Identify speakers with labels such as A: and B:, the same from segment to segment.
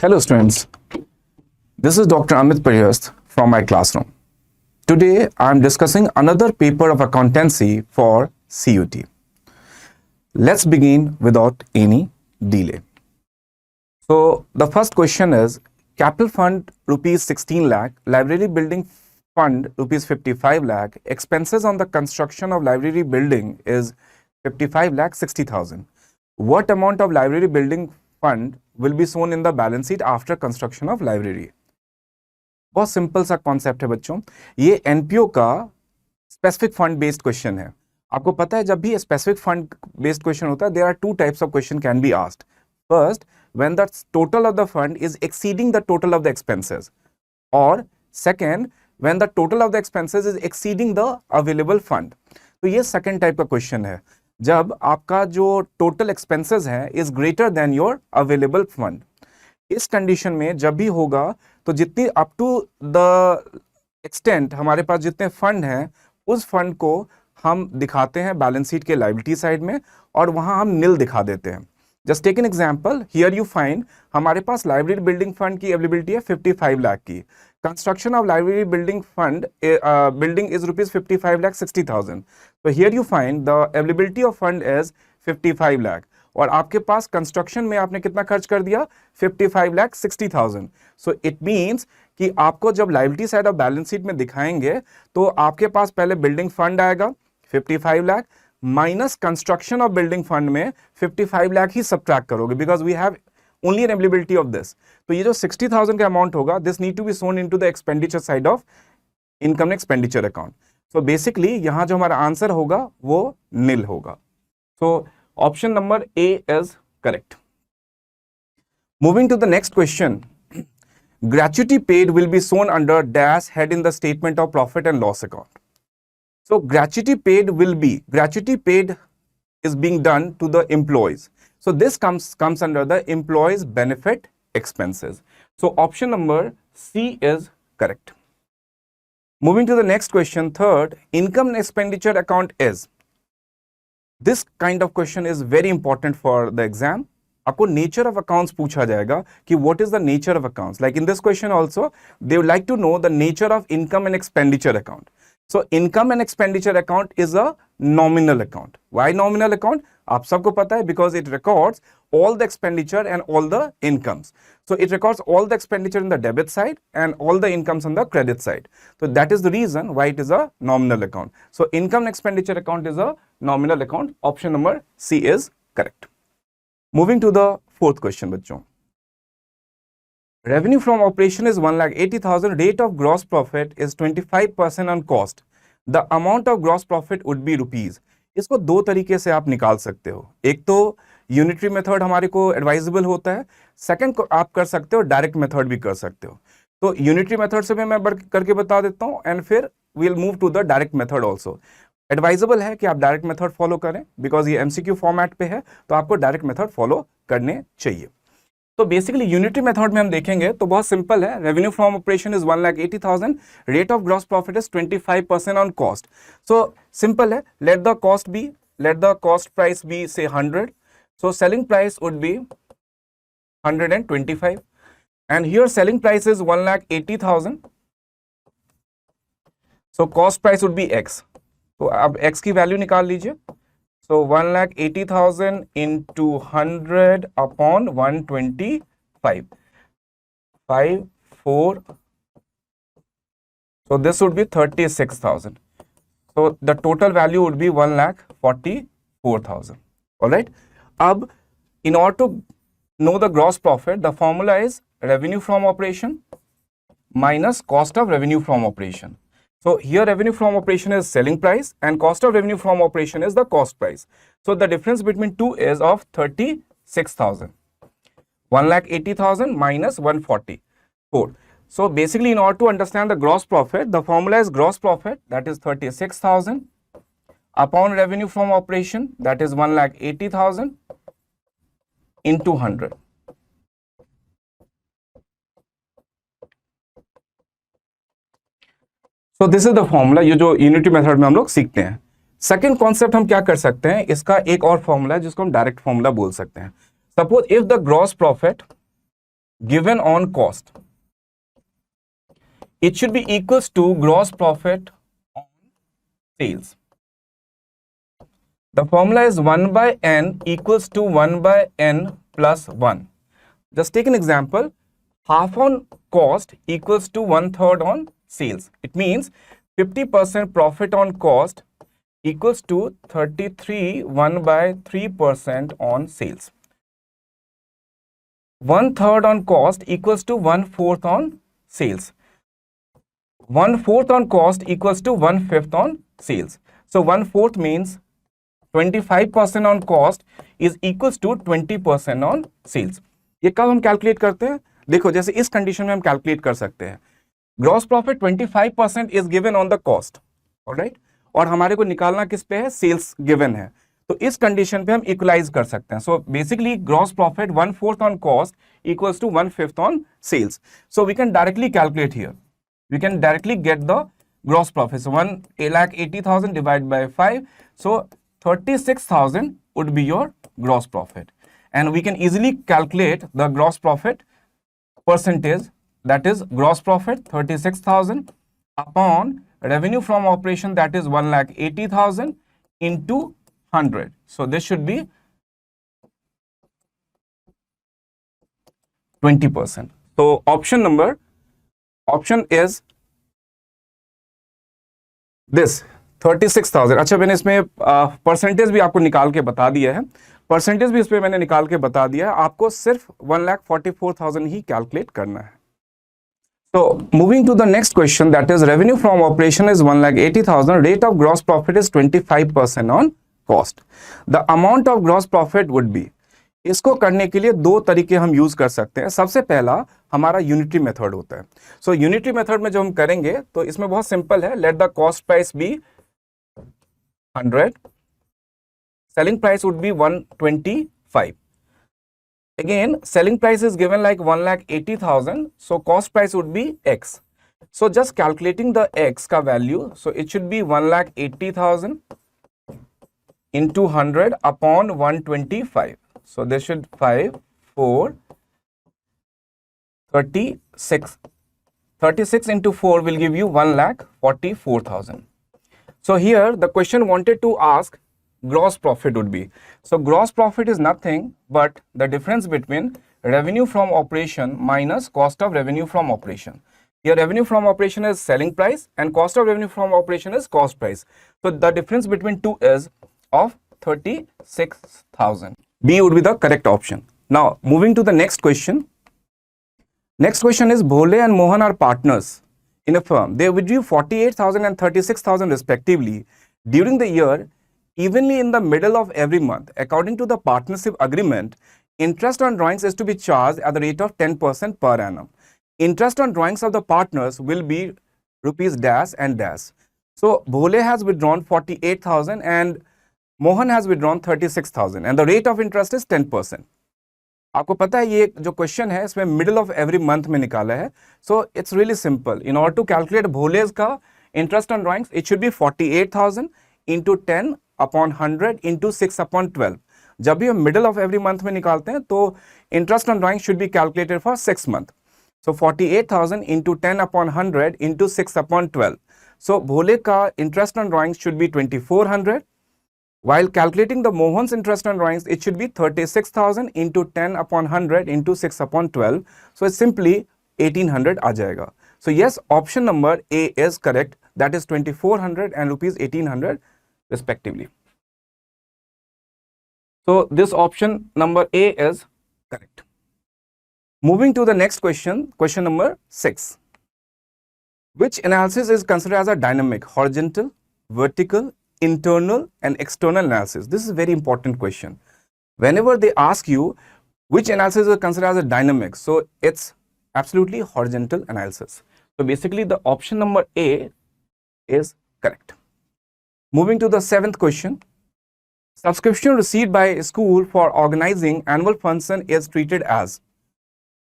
A: Hello students, this is Dr. Amit Pariyast from my classroom. Today I am discussing another paper of accountancy for CUET. Let's begin without any delay. So the first question is capital fund rupees 16 lakh, library building fund rupees 55 lakh, expenses on the construction of library building is 55 lakh 60,000. What amount of library building fund will be shown in the balance sheet after construction of library? बहुत simple सा concept है बच्चों, ये NPO का specific fund based question है. आपको पता है जब भी स्पेसिफिक फंड बेस्ड क्वेश्चन होता है, there are two types of question can be asked. First, when the total of the fund is exceeding the total of the expenses, और second, when the total of the expenses is exceeding the available fund. तो ये second type का question है, जब आपका जो total expenses है is greater than your available fund. इस कंडीशन में जब भी होगा तो जितनी अप टू द एक्सटेंट हमारे पास जितने फंड हैं, उस फंड को हम दिखाते हैं बैलेंस शीट के लायबिलिटी साइड में, और वहां हम निल दिखा देते हैं. Just take an example, here you find हमारे पास लाइब्रेरी बिल्डिंग फंड की अवेलेबिलिटी है 55 लाख की. Construction of library building fund building is rupees 55 lakh 60,000. तो here you find the availability of fund is 55 lakh, और आपके पास कंस्ट्रक्शन में आपने कितना खर्च कर दिया, 55 lakh 60,000. सो इट मीन्स कि आपको जब liability side of balance sheet में दिखाएंगे तो आपके पास पहले बिल्डिंग फंड आएगा 55 lakh minus construction of building fund में 55 लाख ही सब्ट्रैक्ट करोगे, because we have only an availability of this. तो ये जो 60,000 का अमाउंट होगा, this need to be shown into the expenditure side of income expenditure account. So basically यहां जो हमारा आंसर होगा वो निल होगा. So option number A is correct. Moving to the next question, gratuity paid will be shown under dash head in the statement of profit and loss account. So gratuity paid is being done to the employees. So this comes under the employees benefit expenses. So option number C is correct. Moving to the next question, third, income expenditure account is. This kind of question is very important for the exam. आपको nature of accounts पूछा जाएगा कि what is the nature of accounts. Like in this question also they would like to know the nature of income and expenditure account. So income and expenditure account is a nominal account. Why nominal account? आप सबको पता है, because it records all the expenditure and all the incomes. So it records all the expenditure in the debit side and all the incomes on the credit side. So that is the reason why it is a nominal account. So income and expenditure account is a nominal account. Option number C is correct. Moving to the fourth question, bachcho. Revenue from operation is 1,80,000. Rate of gross profit is 25% on cost. The amount of gross profit would be rupees. इसको दो तरीके से आप निकाल सकते हो. एक तो यूनिटरी मेथड हमारे को एडवाइजेबल होता है, सेकंड को आप कर सकते हो डायरेक्ट मेथड भी कर सकते हो. तो यूनिटरी मेथड से भी मैं करके बता देता हूं, एंड फिर we will move to the direct method also. Advisable है कि आप डायरेक्ट मेथड फॉलो करें, बिकॉज ये एमसीक्यू फॉर्मेट पे है, तो आपको डायरेक्ट मेथड फॉलो करने चाहिए. तो बेसिकली यूनिटरी मेथड में हम देखेंगे तो बहुत सिंपल है. Revenue from operation is 1,80,000. Rate of gross profit is 25% on cost. So simple है, let the cost price be say 100. So selling price would be 125, and here selling price is 1,80,000. So cost price would be X. तो अब X की value निकाल लीजिए. So 1,80,000 into 100 upon 125. 5, 4. So this would be 36,000. So the total value would be 1,44,000. All right. अब in order to know the gross profit, the formula is revenue from operation minus cost of revenue from operation. So here revenue from operation is selling price and cost of revenue from operation is the cost price. So the difference between two is of 36,000. 1,80,000 minus 144. So basically in order to understand the gross profit, the formula is gross profit, that is 36,000 upon revenue from operation, that is 1,80,000 into 100. So this is the formula, ये जो unity method में हम लोग सीखते हैं. Second concept हम क्या कर सकते हैं, इसका एक और फॉर्मूला है जिसको हम डायरेक्ट फॉर्मूला बोल सकते हैं. Suppose if the gross profit given on cost, it should be equals to gross profit on sales. The formula is 1 by n equals to 1 by n plus 1. Just take an example. Half on cost equals to 1/3 on sales. It means 50% profit on cost equals to 33 1 by 3% on sales. 1/3 on cost equals to 1/4 on sales. 1/4 on cost equals to 1/5 on sales. So 1/4 means 25% on cost is equals to 20% on sales. ये कब हम calculate करते हैं? देखो, जैसे इस condition में हम कैलकुलेट कर सकते हैं. Gross profit 25% is given on the cost, alright, और हमारे को निकालना किस पे है? सेल्स गिवन है. तो इस कंडीशन पे हम इक्वलाइज कर सकते हैं. So basically gross profit 1/4 on cost equals to 1/5 on sales. So we can directly calculate here. We can directly get the gross profit. So 1,80,000 divided by 5. So 36,000 would be your gross profit. And we can easily calculate the gross profit percentage. That is gross profit 36,000 upon revenue from operation, that is 1,80,000 into 100. So this should be 20%. So option is this 36,000. अच्छा, मैंने इसमें percentage भी आपको निकाल के बता दिया है. परसेंटेज भी इस पे मैंने निकाल के बता दिया है. आपको सिर्फ 1,44,000 ही कैलकुलेट करना है. So moving to the next question, that is revenue from operation is 1,80,000. Rate of gross profit is 25% on cost. The amount of gross profit would be. इसको करने के लिए दो तरीके हम यूज कर सकते हैं. सबसे पहला हमारा यूनिटरी मेथड होता है. सो यूनिटरी मेथड में जो हम करेंगे तो इसमें बहुत सिंपल है. Let the cost price be 100, selling price would be 125. Again selling price is given like 1,80,000, so cost price would be x. So just calculating the x का value, so it should be 1,80,000 into 100 upon 125. So this should 5, 4, 36. 36 into 4 will give you 1,44,000. So here the question wanted to ask gross profit would be. So gross profit is nothing but the difference between revenue from operation minus cost of revenue from operation. Here revenue from operation is selling price and cost of revenue from operation is cost price. So the difference between two is of 36,000. B would be the correct option. Now moving to the next question. Next question is Bhole and Mohan are partners in a firm. They withdrew 48,000 and 36,000 respectively during the year, evenly in the middle of every month. According to the partnership agreement, interest on drawings is to be charged at the rate of 10% per annum. Interest on drawings of the partners will be rupees dash and dash. So Bhole has withdrawn 48,000 and Mohan has withdrawn 36,000 and the rate of interest is 10%. आपको पता है ये जो question है इसमें middle of every month में निकाला है. So it's really simple. In order to calculate भोलेज का interest on drawings, it should be 48,000 into 10 upon 100 into 6 upon 12. जब भी हम मिडिल ऑफ एवरी मंथ में निकालते हैं तो interest on drawing should be calculated for 6 month. So 48,000 into 10 upon 100 into 6 upon 12. सो भोले का interest on drawings should be 2,400. While calculating the Mohan's interest on drawings, it should be 36,000 into 10 upon 100 into 6 upon 12. So it's simply 1,800 आ जाएगा. So yes, option number A is correct. That is 2,400 and rupees 1,800 respectively. So this option number A is correct. Moving to the next question, question number 6. Which analysis is considered as a dynamic, horizontal, vertical, internal and external analysis? This is a very important question. Whenever they ask you which analysis is considered as a dynamic, so it's absolutely horizontal analysis. So basically the option number A is correct. Moving to the 7th question. Subscription received by a school for organizing annual function is treated as.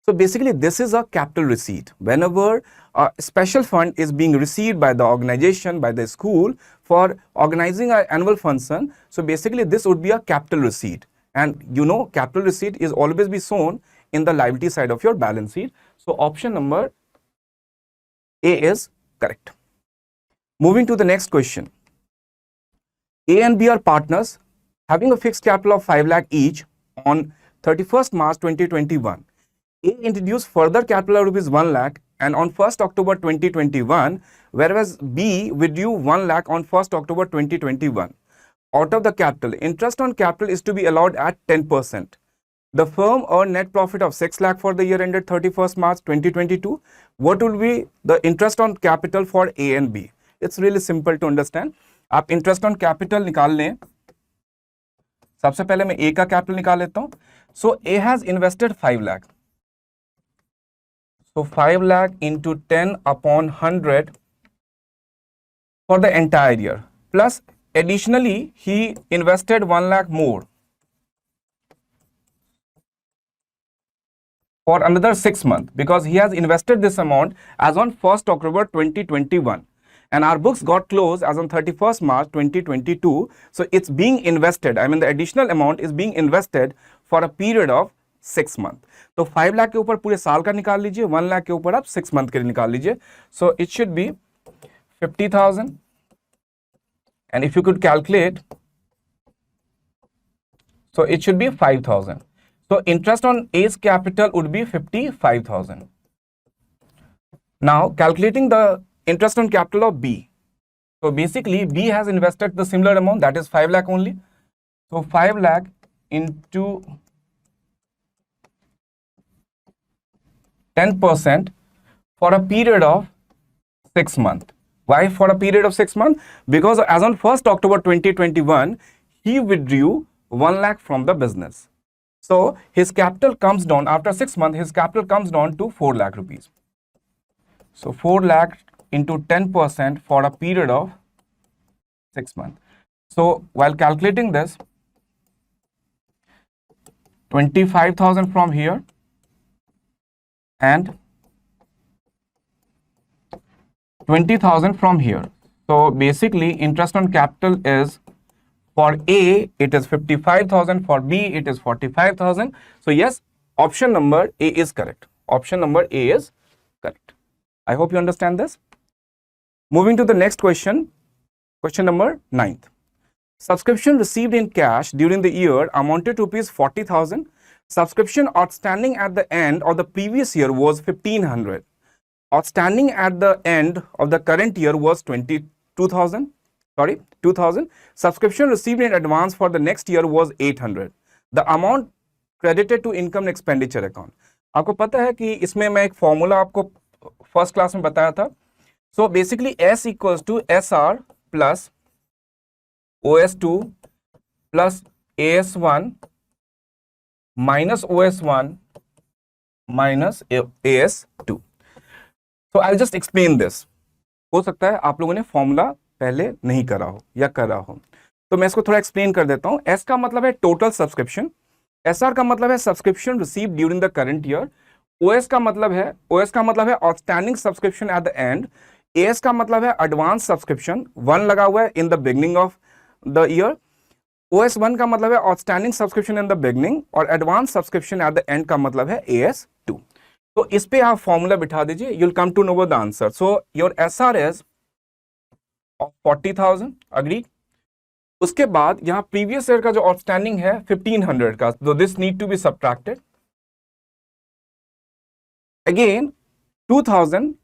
A: So basically this is a capital receipt. Whenever a special fund is being received by the organization, by the school for organizing an annual function, so basically this would be a capital receipt. And you know capital receipt is always be shown in the liability side of your balance sheet. So option number A is correct. Moving to the next question. A and B are partners having a fixed capital of 5 lakh each on 31st March 2021. A introduced further capital of rupees 1 lakh and on 1st October 2021, whereas B withdrew 1 lakh on 1st October 2021. Out of the capital, interest on capital is to be allowed at 10%. The firm earned net profit of 6 lakh for the year ended 31st March 2022. What will be the interest on capital for A and B? It's really simple to understand. आप interest on capital निकाल लें. सबसे पहले मैं A का capital निकाल लेता हूं. So A has invested 5 lakh. So 5 lakh into 10 upon 100 for the entire year. Plus additionally, he invested 1 lakh more for another 6 months because he has invested this amount as on 1st October 2021. And our books got closed as on 31st March 2022. So it's being invested. I mean, the additional amount is being invested for a period of 6 months. तो 5 लाख के ऊपर पूरे साल का निकाल लीजिए, 1 लाख के ऊपर आप 6 मंथ के लिए निकाल लीजिए. So it should be 50,000. And if you could calculate, so it should be 5,000. So interest on A's capital would be 55,000. Now calculating the interest on capital of B. So basically B has invested the similar amount, that is 5 lakh only. So 5 lakh into 10% for a period of 6 months. Why for a period of 6 months? Because as on 1st October 2021, he withdrew 1 lakh from the business. So his capital comes down after 6 months, his capital comes down to 4 lakh rupees. So 4 lakh into 10% for a period of 6 months. So while calculating this, 25,000 from here and 20,000 from here. So basically interest on capital is, for A it is 55,000, for B it is 45,000. So yes, option number A is correct. Option number A is correct. I hope you understand this. Moving to the next question, question number 9th. Subscription received in cash during the year amounted to rupees 40,000. Subscription outstanding at the end of the previous year was 1,500. Outstanding at the end of the current year was 2,000. Subscription received in advance for the next year was 800. The amount credited to income expenditure account. आपको पता है कि इसमें मैं एक formula आपको first class में बताया था. So basically S equals to SR plus OS2 plus AS1 minus OS1 minus AS2. So I'll just explain this. हो सकता है आप लोगों ने फॉर्मूला पहले नहीं करा हो या करा हो, तो मैं इसको थोड़ा एक्सप्लेन कर देता हूं. S का मतलब है टोटल सब्सक्रिप्शन, SR का मतलब है subscription received during the current year, OS का मतलब है outstanding subscription at the and, AS का मतलब है एडवांस सब्सक्रिप्शन, 1 लगा हुआ है in the beginning of the year, OS1 का मतलब है outstanding subscription in the beginning और advance subscription at the end का मतलब है AS2. तो इस पे आप फॉर्मूला बिठा दीजिए, you'll come to know the answer. So your SR is 40,000, agree. उसके बाद यहां प्रीवियस ईयर का जो आउटस्टैंडिंग है 1,500 का, so this need to be subtracted. Again 2,000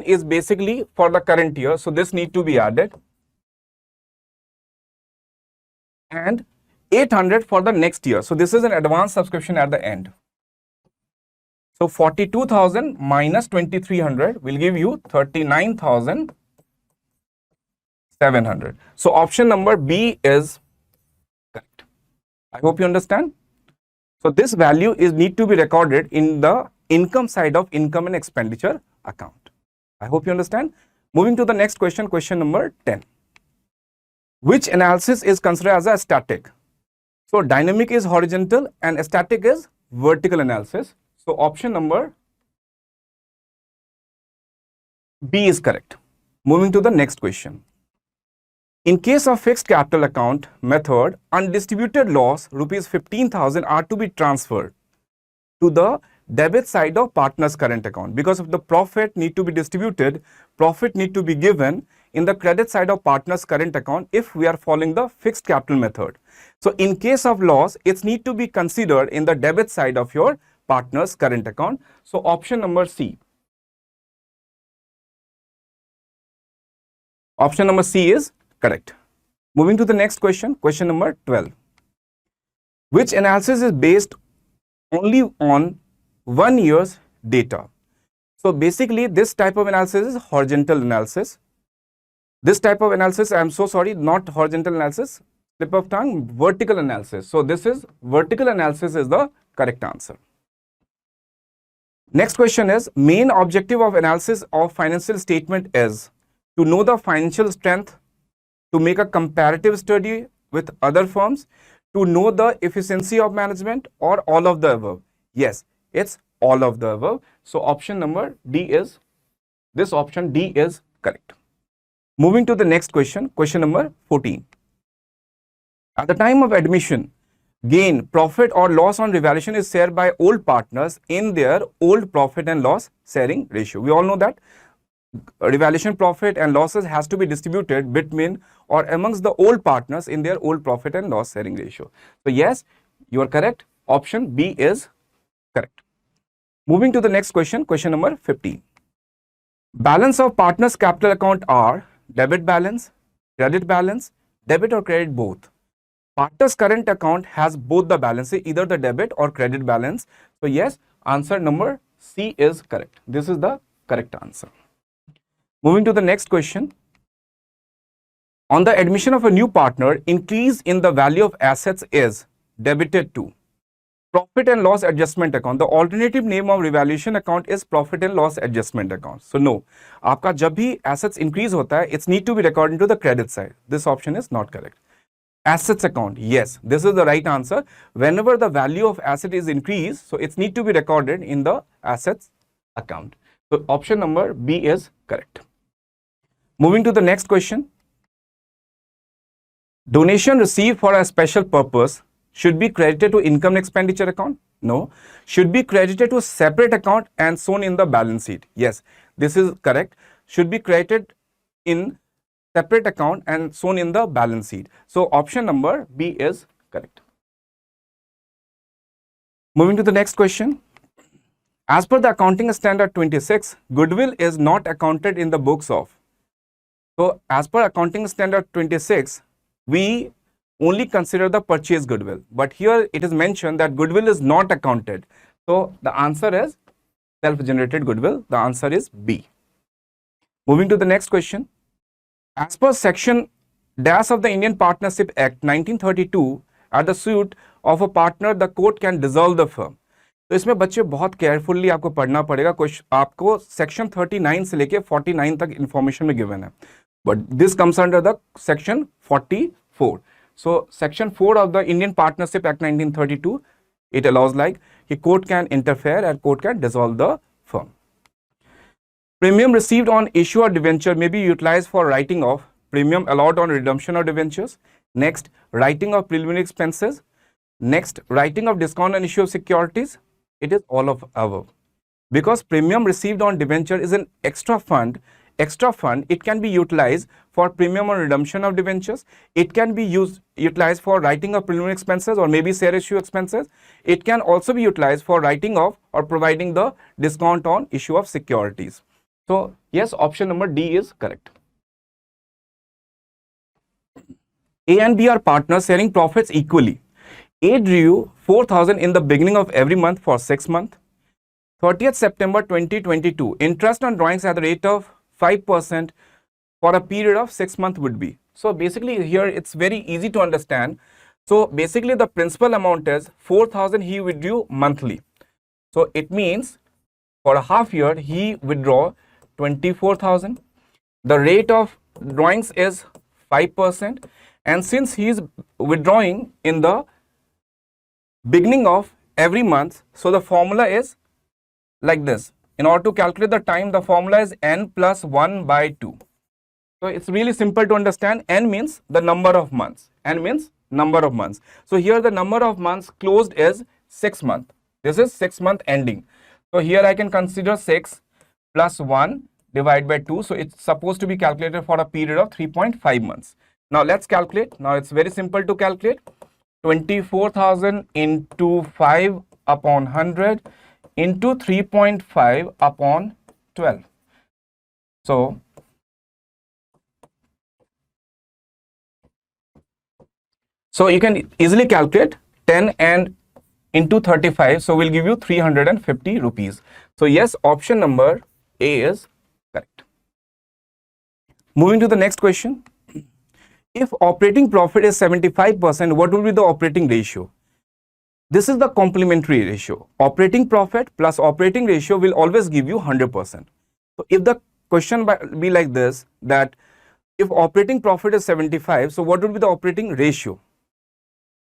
A: is basically for the current year, so this need to be added, and 800 for the next year, so this is an advance subscription at the end. So 42,000 minus 2,300 will give you 39,700. So option number B is correct. I hope you understand. So this value is need to be recorded in the income side of income and expenditure account. I hope you understand. Moving to the next question, question number 10. Which analysis is considered as a static? So dynamic is horizontal and static is vertical analysis. So option number B is correct. Moving to the next question. In case of fixed capital account method, undistributed loss rupees 15,000 are to be transferred. to the debit side of partner's current account, because of the profit need to be distributed, profit need to be given in the credit side of partner's current account if we are following the fixed capital method. So in case of loss, it's need to be considered in the debit side of your partner's current account. So option number C. Option number C is correct. Moving to the next question, question number 12. Which analysis is based only on 1 year's data? So basically this type of analysis is horizontal analysis. This type of analysis, I am so sorry, not horizontal analysis, slip of tongue, vertical analysis. So this is vertical analysis is the correct answer. Next question is, main objective of analysis of financial statement is to know the financial strength, to make a comparative study with other firms, to know the efficiency of management, or all of the above. Yes, it's all of the above. So option number D is, this option D is correct. Moving to the next question, question number 14. At the time of admission, gain, profit or loss on revaluation is shared by old partners in their old profit and loss sharing ratio. We all know that revaluation profit and losses has to be distributed between or amongst the old partners in their old profit and loss sharing ratio. So yes, you are correct. Option B is correct. Moving to the next question, question number 15. Balance of partners capital account are debit balance, credit balance, debit or credit both. Partners current account has both the balances, either the debit or credit balance. So yes, answer number C is correct. This is the correct answer. Moving to the next question. On the admission of a new partner, increase in the value of assets is debited to profit and loss adjustment account. The alternative name of revaluation account is profit and loss adjustment account. So no, आपका जब भी assets increase होता है, it's need to be recorded to the credit side. This option is not correct. Assets account, yes, this is the right answer. Whenever the value of asset is increased, so it's need to be recorded in the assets account. So option number B is correct. Moving to the next question. Donation received for a special purpose should be credited to income expenditure account? No. Should be credited to a separate account and shown in the balance sheet? Yes, this is correct. Should be credited in separate account and shown in the balance sheet. So option number B is correct. Moving to the next question. As per the accounting standard 26, goodwill is not accounted in the books of. So as per accounting standard 26, we only consider the purchase goodwill, but here it is mentioned that goodwill is not accounted. So the answer is self-generated goodwill. The answer is B. Moving to the next question. As per section dash of the Indian Partnership Act 1932, at the suit of a partner, the court can dissolve the firm. तो इसमें बच्चे बहुत carefully आपको पढ़ना पड़ेगा. कुछ आपको section 39 से लेके 49 तक इंफॉर्मेशन में गिवन है, but this comes under the section 44. So section 4 of the Indian Partnership Act 1932, it allows like the court can interfere and court can dissolve the firm. Premium received on issue or debenture may be utilized for writing off premium allowed on redemption of debentures. Next, writing of preliminary expenses. Next, writing of discount on issue of securities. It is all of above. Because premium received on debenture is an extra fund, it can be utilized for premium on redemption of debentures. It can be utilized for writing of preliminary expenses or maybe share issue expenses. It can also be utilized for writing off or providing the discount on issue of securities. So yes, option number D is correct. A and B are partners sharing profits equally. A drew 4,000 in the beginning of every month for 6 months. 30th September 2022, interest on drawings at the rate of 5% for a period of 6 months would be. So basically here it's very easy to understand. So basically the principal amount is 4,000 he withdrew monthly. So it means for a half year he withdraw 24,000. The rate of drawings is 5%, and since he is withdrawing in the beginning of every month, so the formula is like this. In order to calculate the time, the formula is n plus 1 by 2. So it's really simple to understand. N means the number of months. N means number of months. So here the number of months closed is 6 months. This is 6-month ending. So here I can consider 6 plus 1 divided by 2. So it's supposed to be calculated for a period of 3.5 months. Now let's calculate. Now it's very simple to calculate. 24,000 into 5 upon 100 into 3.5 upon 12. So you can easily calculate 10 and into 35. So we'll give you 350 rupees. So yes, option number A is correct. Moving to the next question. If operating profit is 75%, what will be the operating ratio? This is the complementary ratio. Operating profit plus operating ratio will always give you 100%. So if the question be like this, that if operating profit is 75, so what would be the operating ratio?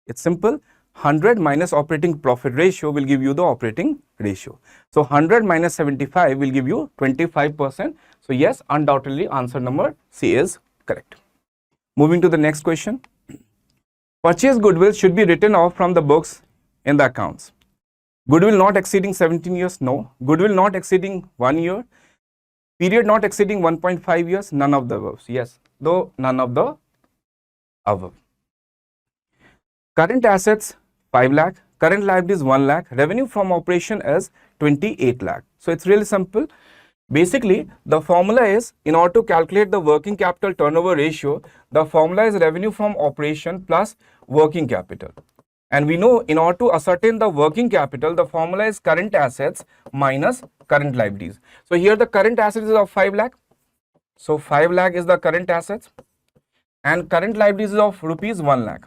A: It's simple. 100 minus operating profit ratio will give you the operating ratio. So 100 minus 75 will give you 25%. So yes, undoubtedly answer number C is correct. Moving to the next question. Purchase goodwill should be written off from the books in the accounts. Goodwill not exceeding 17 years? No. Goodwill not exceeding 1 year? Period not exceeding 1.5 years? None of the above. Yes, though none of the above. Current assets 5 lakh, current liabilities 1 lakh, revenue from operation is 28 lakh. So it's really simple. Basically, the formula is, in order to calculate the working capital turnover ratio, the formula is revenue from operation plus working capital. And we know in order to ascertain the working capital, the formula is current assets minus current liabilities. So here the current assets is of 5 lakh. So 5 lakh is the current assets and current liabilities is of rupees 1 lakh.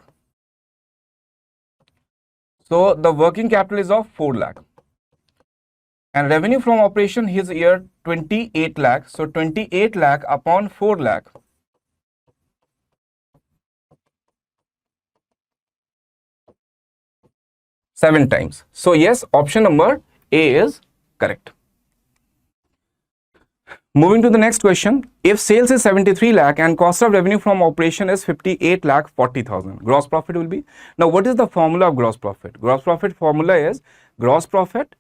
A: So the working capital is of 4 lakh. And revenue from operation is here 28 lakh. So 28 lakh upon 4 lakh. Seven times. So yes, option number A is correct. Moving to the next question. If sales is 73 lakh and cost of revenue from operation is 58 lakh 40,000, gross profit will be. Now what is the formula of gross profit? Gross profit formula is gross profit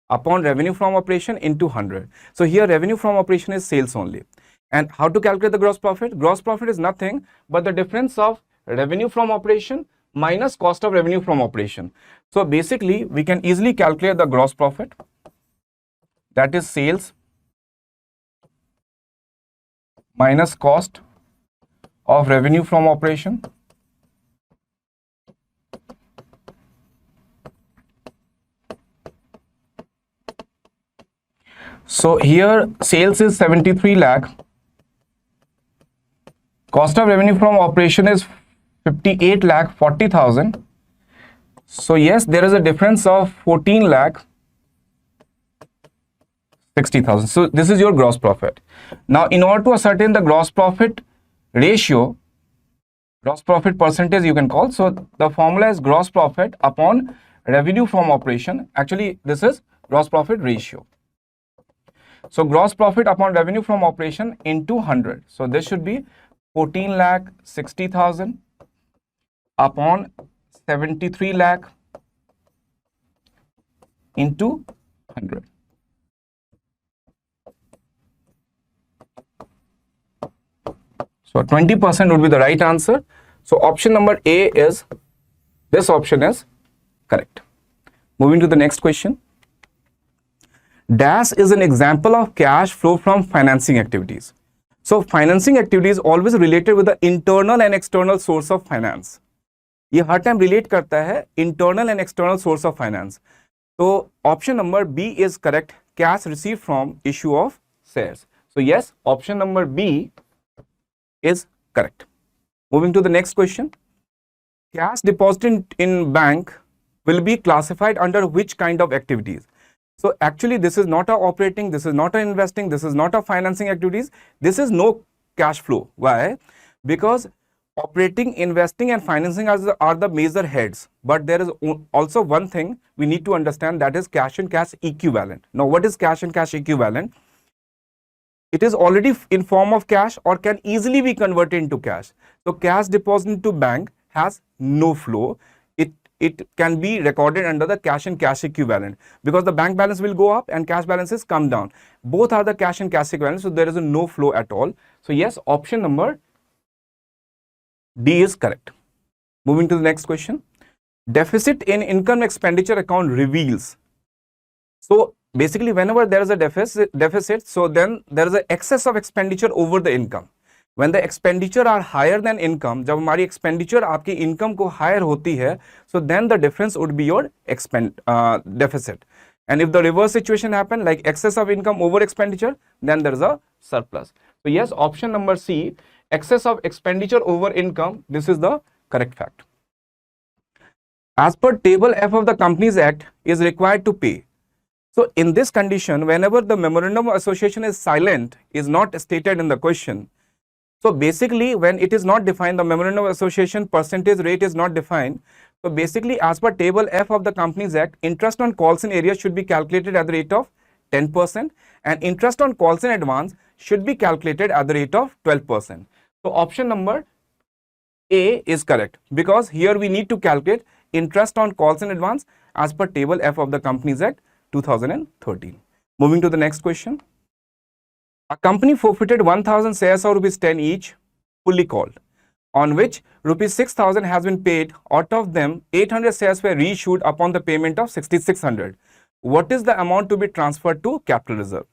A: upon revenue from operation into 100. So here revenue from operation is sales only. And how to calculate the gross profit? Gross profit is nothing but the difference of revenue from operation minus cost of revenue from operation. So basically we can easily calculate the gross profit, that is sales minus cost of revenue from operation So here sales is 73 lakh, cost of revenue from operation is 58 lakh 40,000. So yes, there is a difference of 14 lakh 60,000. So this is your gross profit. Now in order to ascertain the gross profit ratio, gross profit percentage you can call, so the formula is gross profit upon revenue from operation. Actually this is gross profit ratio. So gross profit upon revenue from operation into 100. So this should be 14 lakh 60,000 upon 73 lakh into 100. So 20% would be the right answer. So option number A is, this option is correct. Moving to the next question. Dash is an example of cash flow from financing activities. So financing activity is always related with the internal and external source of finance. ये हर time relate करता है internal and external source of finance. तो option number B is correct, cash receive from issue of shares. So yes, option number B is correct. Moving to the next question. Cash deposited in bank will be classified under which kind of activities? So actually this is not a operating, this is not a investing, this is not a financing activities. This is no cash flow. Why? Because operating, investing and financing are the major heads. But there is also one thing we need to understand, that is cash and cash equivalent. Now what is cash and cash equivalent? It is already in form of cash or can easily be converted into cash. So cash deposited to bank has no flow. it can be recorded under the cash and cash equivalent, because the bank balance will go up and cash balances come down. Both are the cash and cash equivalent, so there is a no flow at all. So yes, option number D is correct. Moving to the next question. Deficit in income expenditure account reveals. So basically, whenever there is a deficit, so then there is an excess of expenditure over the income. When the expenditure are higher than income, जब हमारी expenditure आपकी income को higher होती है, so then the difference would be your deficit. And if the reverse situation happen, like excess of income over expenditure, then there is a surplus. So yes, option number C, excess of expenditure over income, this is the correct fact. As per table F of the Companies Act is required to pay. So in this condition, whenever the memorandum of association is silent, is not stated in the question. So basically, when it is not defined, the memorandum of association percentage rate is not defined. So basically, as per table F of the Companies Act, interest on calls in arrears should be calculated at the rate of 10%, and interest on calls in advance should be calculated at the rate of 12%. So option number A is correct, because here we need to calculate interest on calls in advance as per table F of the Companies Act 2013. Moving to the next question. A company forfeited 1,000 shares of rupees 10 each, fully called, on which rupees 6,000 has been paid. Out of them, 800 shares were reissued upon the payment of 6,600. What is the amount to be transferred to capital reserve?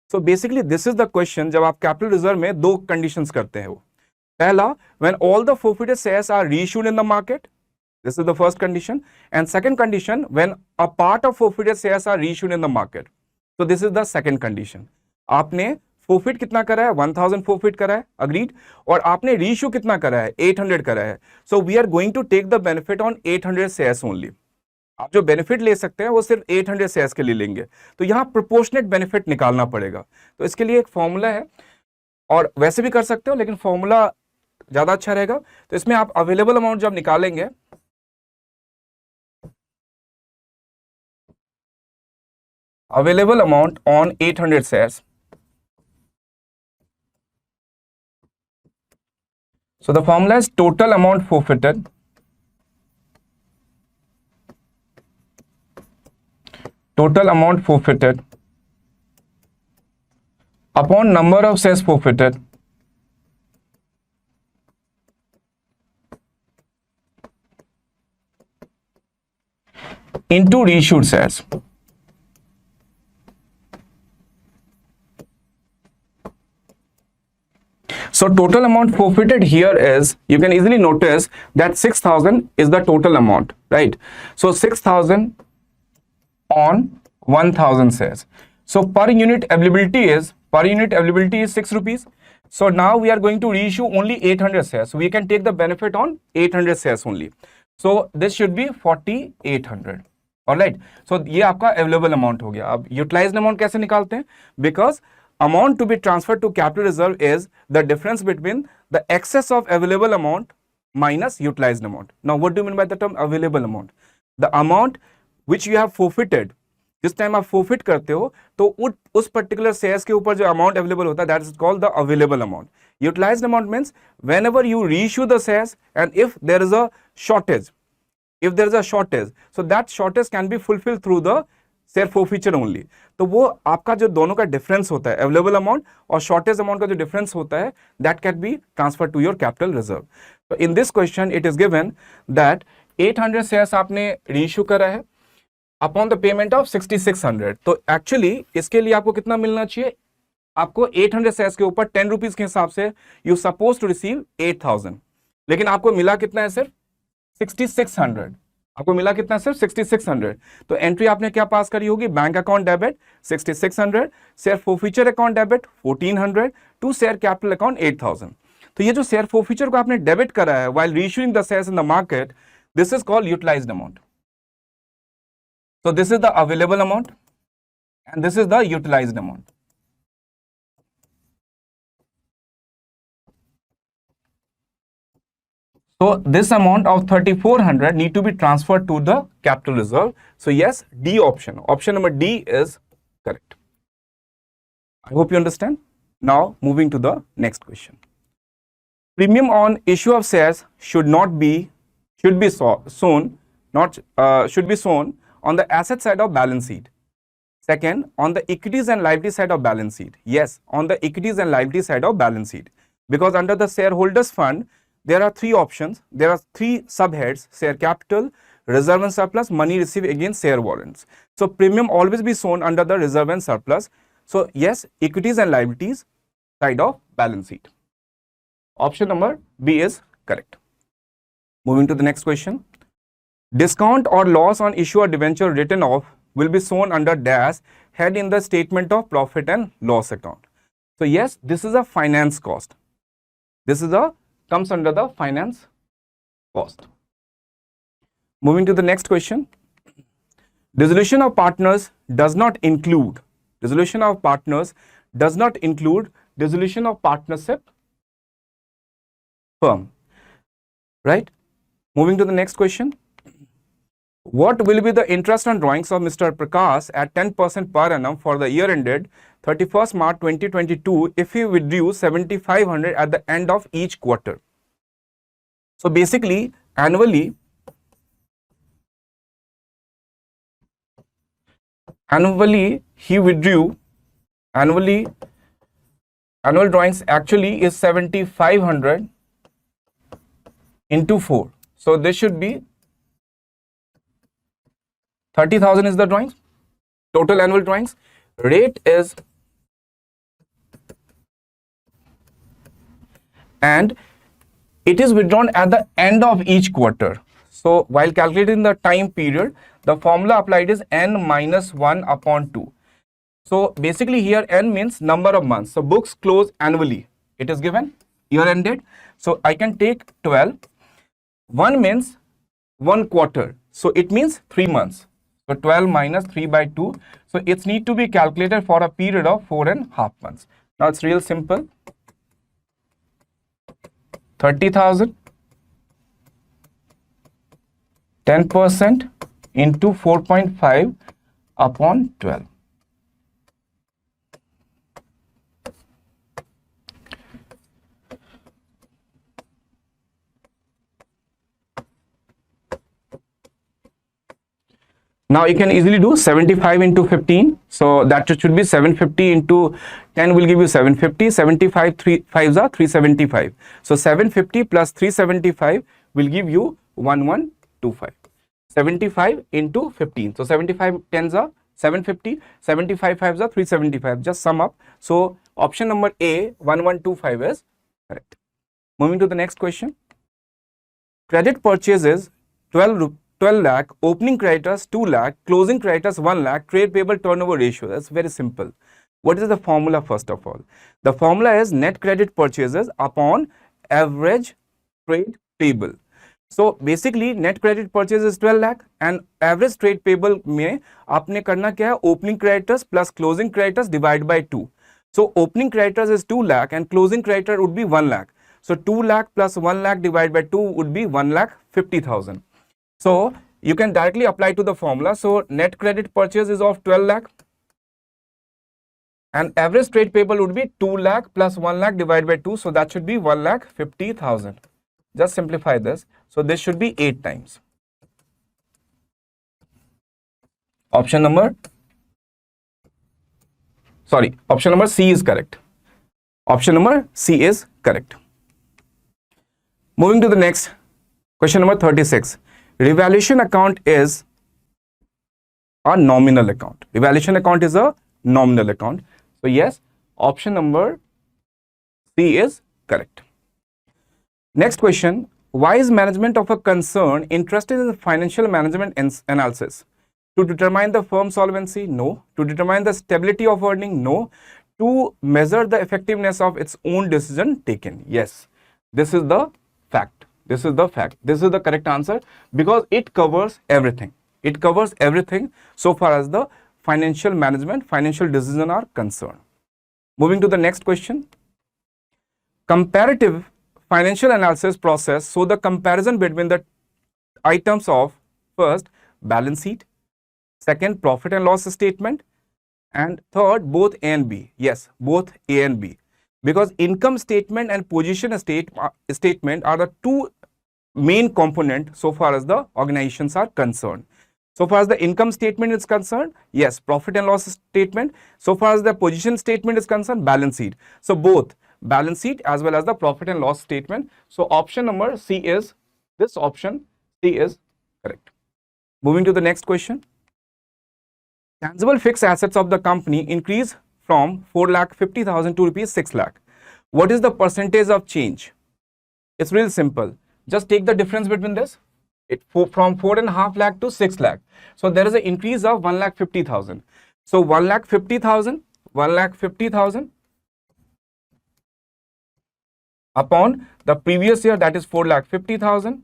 A: So basically, this is the question. जब आप capital reserve में दो conditions करते हैं वो. पहला, when all the forfeited shares are reissued in the market. This is the first condition. And second condition, when a part of forfeited shares are reissued in the market. So this is the second condition. आपने forfeit कितना करा है? 1000 forfeit करा है, agreed. और आपने reissue कितना करा है? 800 करा है. So we are going to take the benefit on 800 shares only. आप जो benefit ले सकते हैं वो सिर्फ 800 shares के लिए लेंगे. तो यहाँ proportionate benefit निकालना पड़ेगा. तो इसके लिए एक फॉर्मूला है, और वैसे भी कर सकते हो, लेकिन फॉर्मूला ज्यादा अच्छा रहेगा. तो इसमें आप अवेलेबल अमाउंट जब निकालेंगे, available amount on 800 shares. So the formula is total amount forfeited upon number of shares forfeited into reissued shares. So total amount forfeited here is, you can easily notice that 6,000 is the total amount, right? So 6,000 on 1,000 shares. So per unit availability is 6 rupees. So now we are going to reissue only 800 shares. So we can take the benefit on 800 shares only. So this should be 4,800. Alright. So ये आपका available amount हो गया. अब utilized amount कैसे निकालते हैं? Because amount to be transferred to capital reserve is the difference between the excess of available amount minus utilized amount. Now, what do you mean by the term available amount? The amount which you have forfeited. जिस time आप forfeit करते हो तो उस particular shares के ऊपर जो amount available होता है, that is called the available amount. Utilized amount means whenever you reissue the shares and if there is a shortage, so that shortage can be fulfilled through the share forfeiture only. तो वो आपका जो दोनों का difference होता है, available amount और shortage amount का जो डिफरेंस होता है, that can be transfer to your capital reserve. तो in this question it is given that 800 shares आपने रीइश्यू करा है अपॉन द पेमेंट ऑफ 6600. तो एक्चुअली इसके लिए आपको कितना मिलना चाहिए? आपको 800 शेयर्स के ऊपर 10 रुपीज के हिसाब से यू सपोज टू रिसीव 8000, लेकिन आपको मिला कितना है? सिर्फ 6600. आपको मिला कितना? सिर्फ 6600. तो एंट्री आपने क्या पास करी होगी? Bank account debit 6600, share forfeiture account debit 1400 to share capital account 8000. तो ये जो शेयर फोरफीचर को आपने डेबिट करा है while reissuing the shares in the market, this is called utilised amount. So this is the available amount and this is the utilized amount. So this amount of 3400 need to be transferred to the capital reserve. So yes, D option. Option number D is correct. I hope you understand. Now moving to the next question. Premium on issue of shares should be shown not should be shown on the asset side of balance sheet. Second, on the equities and liability side of balance sheet. Yes, on the equities and liability side of balance sheet. Because under the shareholders fund, there are three options. There are three subheads: share capital, reserve and surplus, money received against share warrants. So premium always be shown under the reserve and surplus. So yes, equities and liabilities side of balance sheet. Option number B is correct. Moving to the next question. Discount or loss on issue or debenture written off will be shown under dash head in the statement of profit and loss account. So yes, this is a finance cost. This is a comes under the finance cost. Moving to the next question. Dissolution of partners does not include dissolution of partnership firm. Right? Moving to the next question. What will be the interest on drawings of Mr. Prakash at 10% per annum for the year ended 31st March 2022 if he withdrew 7,500 at the end of each quarter? So basically, annually he withdrew, annual drawings actually is 7,500 into 4. So this should be 30,000 is the drawings, total annual drawings. Rate is, and it is withdrawn at the end of each quarter. So while calculating the time period, the formula applied is n minus 1 upon 2. So basically here n means number of months. So books close annually. It is given year ended. So I can take 12. 1 means 1 quarter. So it means 3 months. So 12 minus 3 by 2. So it's need to be calculated for a period of 4.5 months. Now it's real simple. 30,000, 10% into 4.5 upon 12. Now you can easily do 75 into 15. So that should be 750 into 10 will give you 750. 75 5s are 375. So 750 plus 375 will give you 1125. 75 into 15. So 75 10s are 750. 75 5s are 375. Just sum up. So option number A 1125 is correct. Moving to the next question. Credit purchases 12 lakh, opening creditors 2 lakh, closing creditors 1 lakh, trade payable turnover ratio. That's very simple. What is the formula first of all? The formula is net credit purchases upon average trade payable. So basically net credit purchase is 12 lakh and average trade payable में आपने करना क्या है? Opening creditors plus closing creditors divide by 2. So opening creditors is 2 lakh and closing creditor would be 1 lakh. So 2 lakh plus 1 lakh divided by 2 would be 1,50,000. So you can directly apply to the formula. So net credit purchase is of 12 lakh and average trade payable would be 2 lakh plus 1 lakh divided by 2. So that should be 1,50,000. Just simplify this. So this should be 8 times. Option number C is correct. Option number C is correct. Moving to the next question, number 36. Revaluation account is a nominal account. Revaluation account is a nominal account. So yes, option number C is correct. Next question. Why is management of a concern interested in the financial management analysis? To determine the firm solvency? No. To determine the stability of earning? No. To measure the effectiveness of its own decision taken? Yes. This is the fact. This is the fact. This is the correct answer because it covers everything. It covers everything so far as the financial management, financial decision are concerned. Moving to the next question. Comparative financial analysis process. So the comparison between the items of first balance sheet, second profit and loss statement, and third both A and B. Yes, both A and B. Because income statement and position statement are the two main component so far as the organizations are concerned. So far as the income statement is concerned, yes, profit and loss statement. So far as the position statement is concerned, balance sheet. So both balance sheet as well as the profit and loss statement. So option number C is, this option C is correct. Moving to the next question. Tangible fixed assets of the company increase from 4,50,000 to rupees 6 lakh. What is the percentage of change? It's real simple. Just take the difference between this. From 4.5 lakh to 6 lakh. So there is an increase of 1,50,000. So 1,50,000 upon the previous year, that is 4,50,000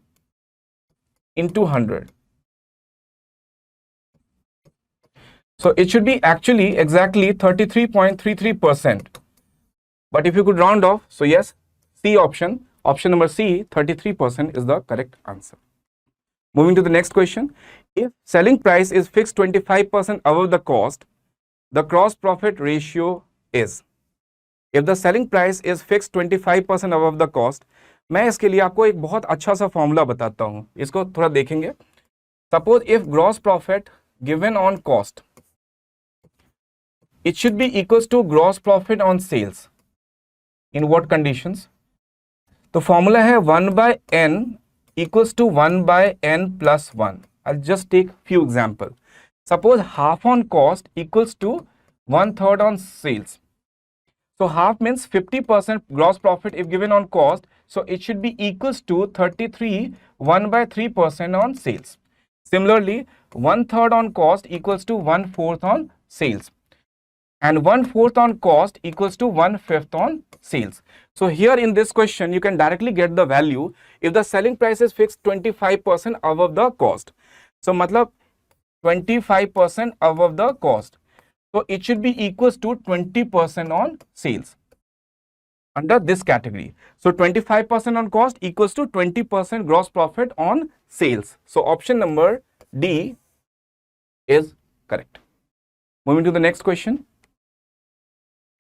A: into 100. So it should be actually exactly 33.33%. But if you could round off, so yes, C option number C, 33% is the correct answer. Moving to the next question. If selling price is fixed 25% above the cost, the gross profit ratio is. If the selling price is fixed 25% above the cost, मैं इसके लिए आपको एक बहुत अच्छा सा formula बताता हूं, इसको थोड़ा देखेंगे. Suppose if gross profit given on cost, it should be equals to gross profit on sales. In what conditions? तो फॉर्मूला है 1 by n equals to 1 by n plus 1. I'll just take few example. Suppose half on cost equals to 1/3 on sales. So half means 50% gross profit if given on cost. So it should be equals to 33 1/3% on sales. Similarly, 1/3 on cost equals to 1/4 on sales. And 1/4 on cost equals to 1/5 on sales. So here in this question, you can directly get the value if the selling price is fixed 25% above the cost. So matlab 25% above the cost. So it should be equals to 20% on sales under this category. So 25% on cost equals to 20% gross profit on sales. So option number D is correct. Moving to the next question.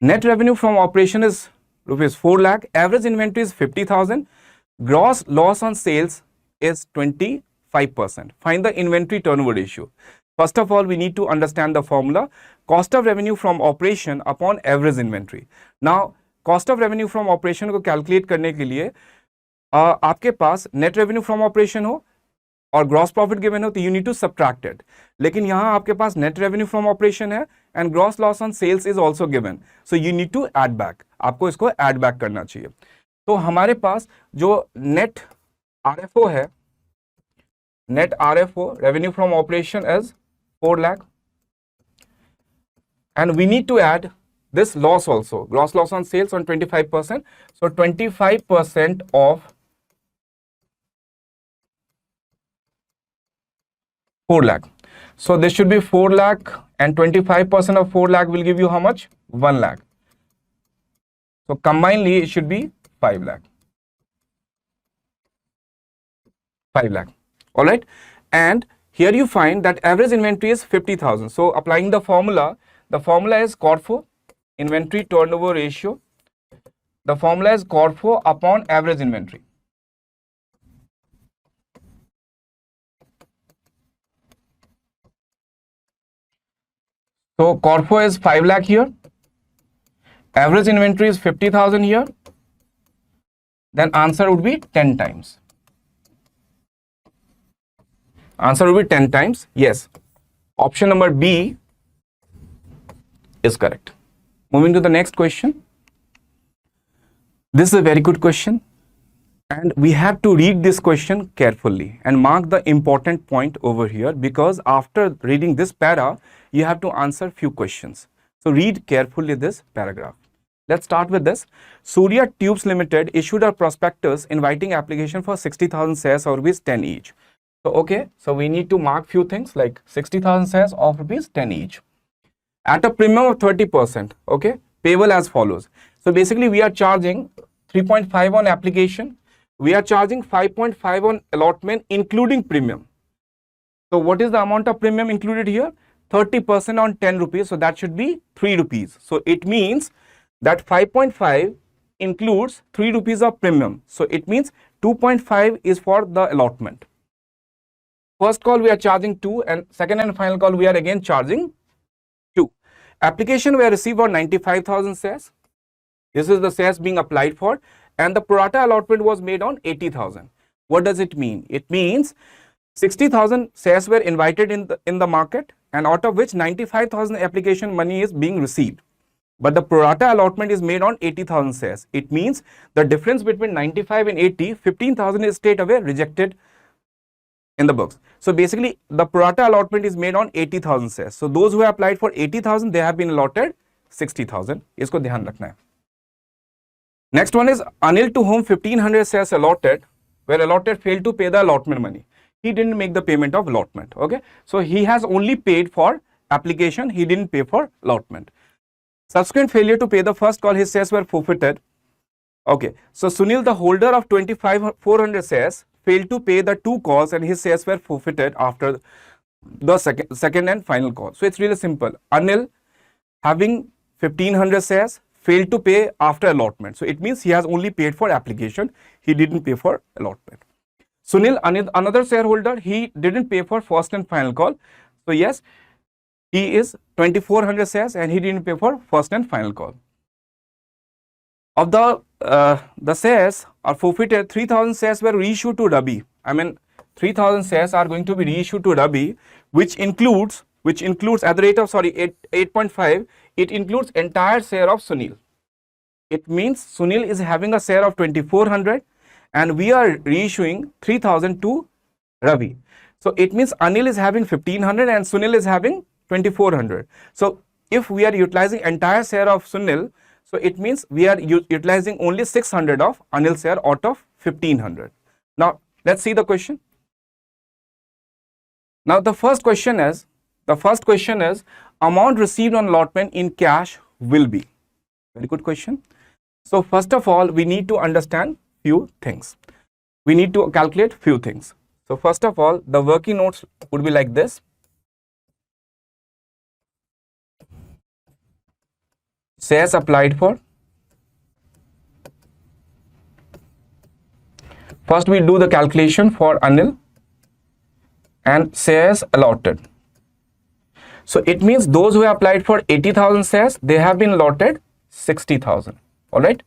A: Net revenue from operation is rupees 4 lakh. Average inventory is 50,000. Gross loss on sales is 25%. Find the inventory turnover ratio. First of all, we need to understand the formula. Cost of revenue from operation upon average inventory. Now, cost of revenue from operation को calculate करने के लिए आपके पास net revenue from operation हो और gross profit given हो तो you need to subtract it. लेकिन यहाँ आपके पास नेट रेवेन्यू फ्रॉम ऑपरेशन है and gross loss on sales is also given. So you need to add back. आपको इसको ऐड बैक करना चाहिए. तो हमारे पास जो नेट आरएफओ है, net RFO revenue from operation is 4 lakh and we need to add this loss also, gross loss on sales on 25%. So 25% of 4 lakh. So this should be 4 lakh and 25% of 4 lakh will give you how much? 1 lakh. So combinedly it should be 5 lakh. 5 lakh. All right. And here you find that average inventory is 50,000. So applying the formula is CORFO, inventory turnover ratio. The formula is CORFO upon average inventory. So CORFO is 5 lakh here. Average inventory is 50,000 here. Then answer would be 10 times. Answer will be 10 times. Yes. Option number B is correct. Moving to the next question. This is a very good question. And we have to read this question carefully and mark the important point over here, because after reading this para, you have to answer few questions. So read carefully this paragraph. Let's start with this. Surya Tubes Limited issued a prospectus inviting application for 60,000 shares or rupees 10 each. So, okay, so we need to mark few things like 60,000 shares of rupees 10 each at a premium of 30%, okay, payable as follows. So basically we are charging 3.5 on application. We are charging 5.5 on allotment including premium. So what is the amount of premium included here? 30% on 10 rupees. So that should be 3 rupees. So it means that 5.5 includes 3 rupees of premium. So it means 2.5 is for the allotment. First call we are charging 2 and second and final call we are again charging 2. Application were received for 95,000 shares. This is the shares being applied for, and the pro rata allotment was made on 80,000. What does it mean? It means 60,000 shares were invited in the market, and out of which 95,000 application money is being received. But the pro rata allotment is made on 80,000 shares. It means the difference between 95 and 80, 15,000 is straight away rejected in the books. So basically the pro rata allotment is made on 80,000 shares. So those who have applied for 80,000, they have been allotted 60,000. Isko dhyan rakhna hai. Next one is Anil, to whom 1500 shares allotted were allotted, failed to pay the allotment money. He didn't make the payment of allotment. Okay, so he has only paid for application, he didn't pay for allotment. Subsequent failure to pay the first call, his shares were forfeited. Okay, so Sunil, the holder of 400 shares, failed to pay the 2 calls and his shares were forfeited after the second and final call. So it's really simple. Anil, having 1500 shares, failed to pay after allotment. So it means he has only paid for application, he didn't pay for allotment. Sunil, another shareholder, he didn't pay for first and final call. So yes, he is 2400 shares and he didn't pay for first and final call. Of the shares are forfeited, 3000 shares were reissued to Rabi. 3000 shares are going to be reissued to Rabi, which includes at the rate of 8.5, it includes entire share of Sunil. It means Sunil is having a share of 2400 and we are reissuing 3000 to Ravi. So it means Anil is having 1500 and Sunil is having 2400. So if we are utilizing entire share of Sunil, so it means we are utilizing only 600 of Anil's share out of 1500. Now let's see the question. Now the first question is amount received on allotment in cash will be. Very good question. So first of all, we need to understand few things. We need to calculate few things. So first of all, the working notes would be like this. Shares applied for. First we do the calculation for Anil and shares allotted. So it means those who have applied for 80,000 shares, they have been allotted 60,000. All right.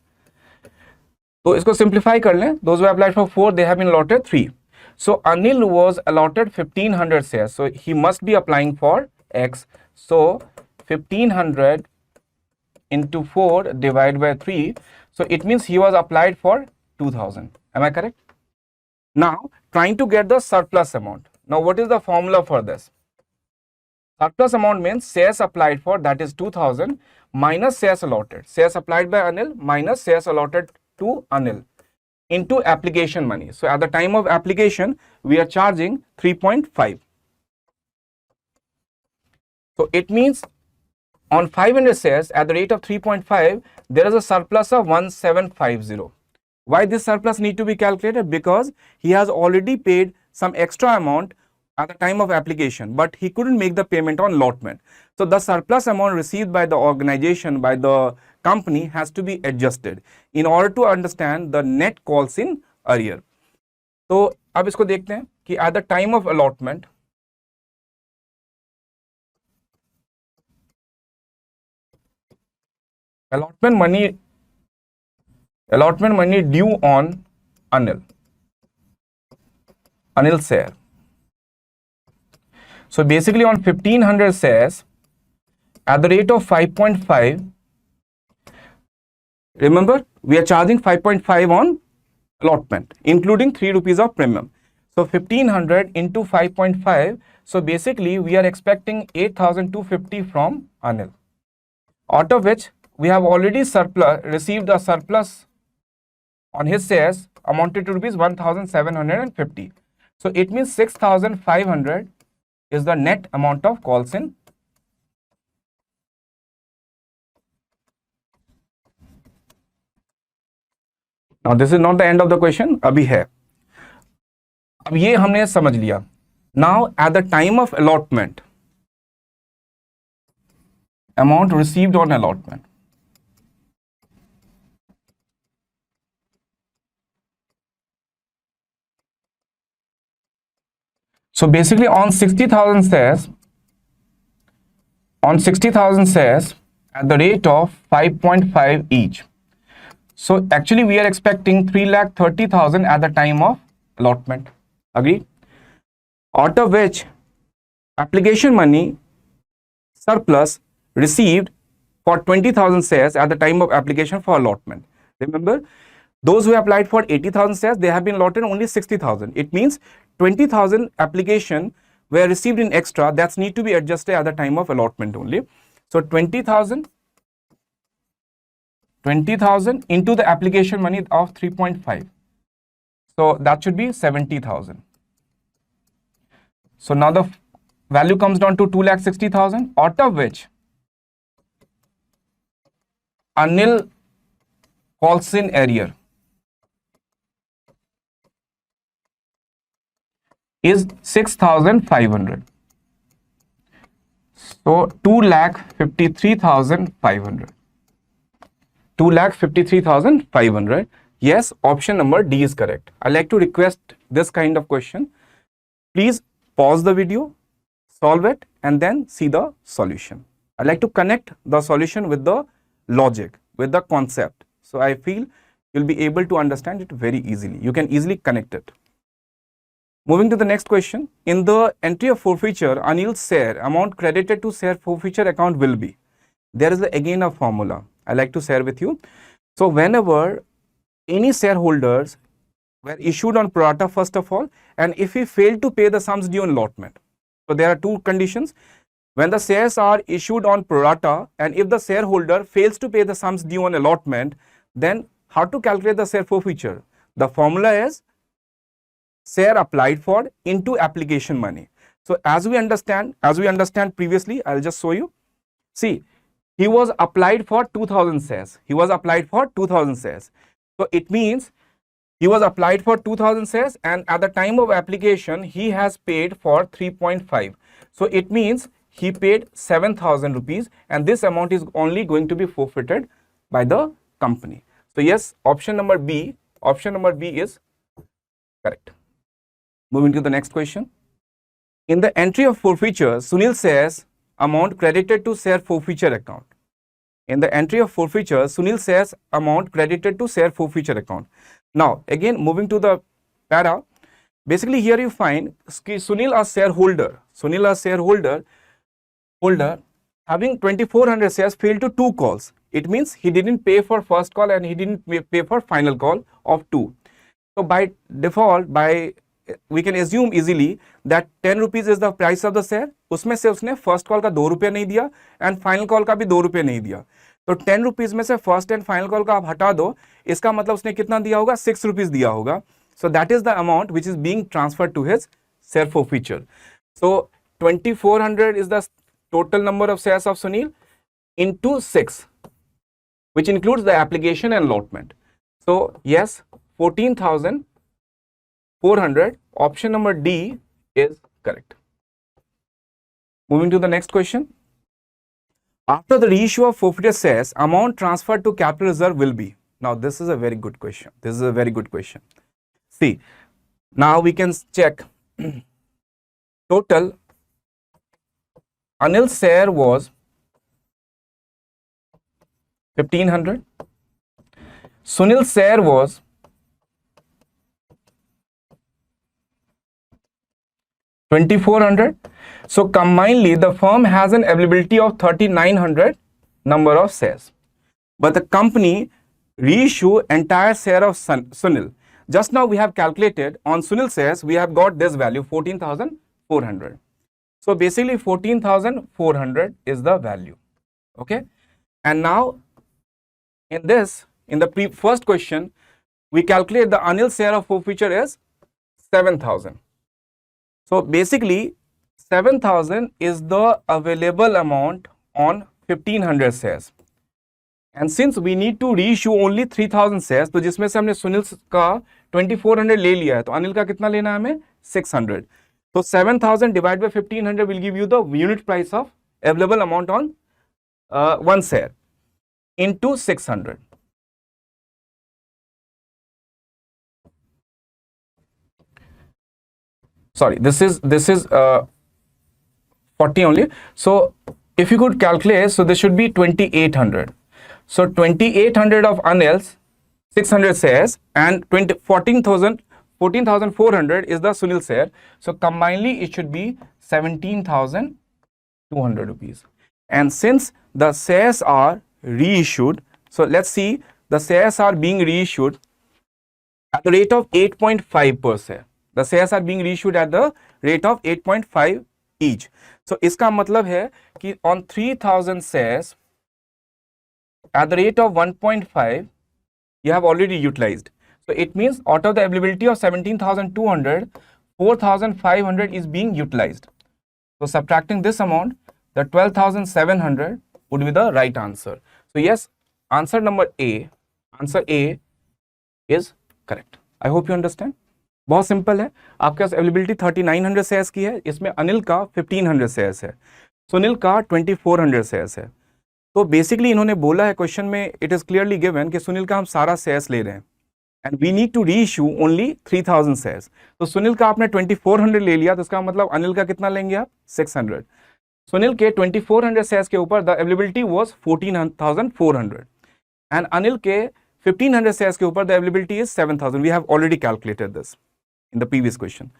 A: So isko simplify kar le. Those who have applied for 4, they have been allotted 3. So Anil was allotted 1500 shares. So he must be applying for X. So 1500 into 4 divided by 3. So it means he was applied for 2000. Am I correct? Now trying to get the surplus amount. Now what is the formula for this? Surplus amount means shares applied for, that is 2000, minus shares allotted. Shares applied by Anil minus shares allotted to Anil into application money. So at the time of application, we are charging 3.5. So it means on 500 shares at the rate of 3.5, there is a surplus of 1750. Why this surplus need to be calculated? Because he has already paid some extra amount at the time of application, but he couldn't make the payment on allotment. So the surplus amount received by the organization, by the company, has to be adjusted in order to understand the net calls in arrear. So अब इसको देखते हैं कि at the time of allotment, allotment money due on Anil's share. So basically on 1500 shares at the rate of 5.5, remember we are charging 5.5 on allotment including 3 rupees of premium. So 1500 into 5.5, so basically we are expecting 8250 from Anil, out of which we have already received a surplus on his shares amounted to rupees 1750. So it means 6500 is the net amount of calls in. Now this is not the end of the question, अभी है. अब ये हमने समझ लिया. Now at the time of allotment, amount received on allotment. So basically on 60,000 shares, at the rate of 5.5 each. So actually we are expecting 3,30,000 at the time of allotment. Agree? Out of which application money surplus received for 20,000 shares at the time of application for allotment. Remember, those who applied for 80,000 shares, they have been allotted only 60,000. It means 20,000 application were received in extra, that's need to be adjusted at the time of allotment only. So 20,000 into the application money of 3.5. So that should be 70,000. So now the value comes down to 2,60,000, out of which Anil calls in arrear is 6,500. So 2,53,500. 2,53,500. Yes, option number D is correct. I like to request this kind of question. Please pause the video, solve it, and then see the solution. I like to connect the solution with the logic, with the concept. So I feel you'll be able to understand it very easily. You can easily connect it. Moving to the next question. In the entry of forfeiture, Anil's share amount credited to share forfeiture account will be. There is again a formula I like to share with you. So whenever any shareholders were issued on pro rata first of all, and if he failed to pay the sums due on allotment. So there are two conditions. When the shares are issued on pro rata, and if the shareholder fails to pay the sums due on allotment, then how to calculate the share forfeiture? The formula is share applied for into application money. So as we understand previously, I'll just show you. See, he was applied for 2,000 shares. So it means he was applied for 2,000 shares, and at the time of application, he has paid for 3.5. So it means he paid 7,000 rupees, and this amount is only going to be forfeited by the company. So yes, option number B is correct. Moving to the next question. In the entry of forfeiture, Sunil says amount credited to share forfeiture account. In the entry of forfeiture, Sunil says amount credited to share forfeiture account. Now, again, moving to the para, basically here you find Sunil a shareholder, having 2,400 shares failed to 2 calls. It means he didn't pay for first call and he didn't pay for final call of 2. So by default, we can assume easily that 10 rupees is the price of the share. उसमें से उसने first call का 2 रुपये नहीं दिया and final call का भी 2 रुपये नहीं दिया. तो 10 रुपीज में से first and final call का आप हटा दो, इसका मतलब उसने कितना दिया होगा? 6 रुपीज दिया होगा. So that is the amount which is being transferred to his share forfeiture. So 2,400 is the total number of shares of Sunil into 6, which includes the application and allotment. So yes, 14,400, option number D is correct. Moving to the next question. After the reissue of forfeited shares, amount transferred to capital reserve will be. Now this is a very good question. See, now we can check. Total Anil's share was 1,500. Sunil's share was 2,400. So combinedly, the firm has an availability of 3,900 number of shares. But the company reissue entire share of Sunil. Just now we have calculated on Sunil shares, we have got this value 14,400. So basically 14,400 is the value. Okay. And now in the first question, we calculate the Anil share of forfeiture is 7,000. So basically 7,000 is the available amount on 1,500 shares. And since we need to reissue only 3,000 shares, तो जिसमें से हमने सुनील का 2,400 ले लिया है, तो अनिल का कितना लेना है हमें? 600. So 7,000 divided by 1,500 will give you the unit price of available amount on one share into 600. sorry, this is 40 only. So if you could calculate, so this should be 2800. So 2800 of Anil's 600 shares and 14,400 is the Sunil share. So combinedly it should be 17,200 rupees. And since the shares are reissued, so let's see, the shares are being reissued at the rate of 8.5 per share. The shares are being reissued at the rate of 8.5 each. So इसका मतलब है कि on 3,000 shares at the rate of 1.5 you have already utilized. So it means out of the availability of 17,200, 4,500 is being utilized. So subtracting this amount, the 12,700 would be the right answer. So yes, answer number A, answer A is correct. I hope you understand. बहुत simple है, आपके पास availability 3900 shares की है, इसमें अनिल का 1500 shares है, सुनील का 2400 shares है. तो बेसिकली इन्होंने बोला है क्वेश्चन में, इट इज क्लियरली गिवन कि सुनील का हम सारा शेयर्स ले रहे हैं and we need to reissue only 3000 shares. तो सुनील का आपने 2400 ले लिया, तो इसका मतलब अनिल का कितना लेंगे आप? 600. सुनील के 2400 शेयर्स के ऊपर the availability was 14,400 and Anil के 1500 shares के ऊपर the availability is 7,000. We have already calculated this in the previous question.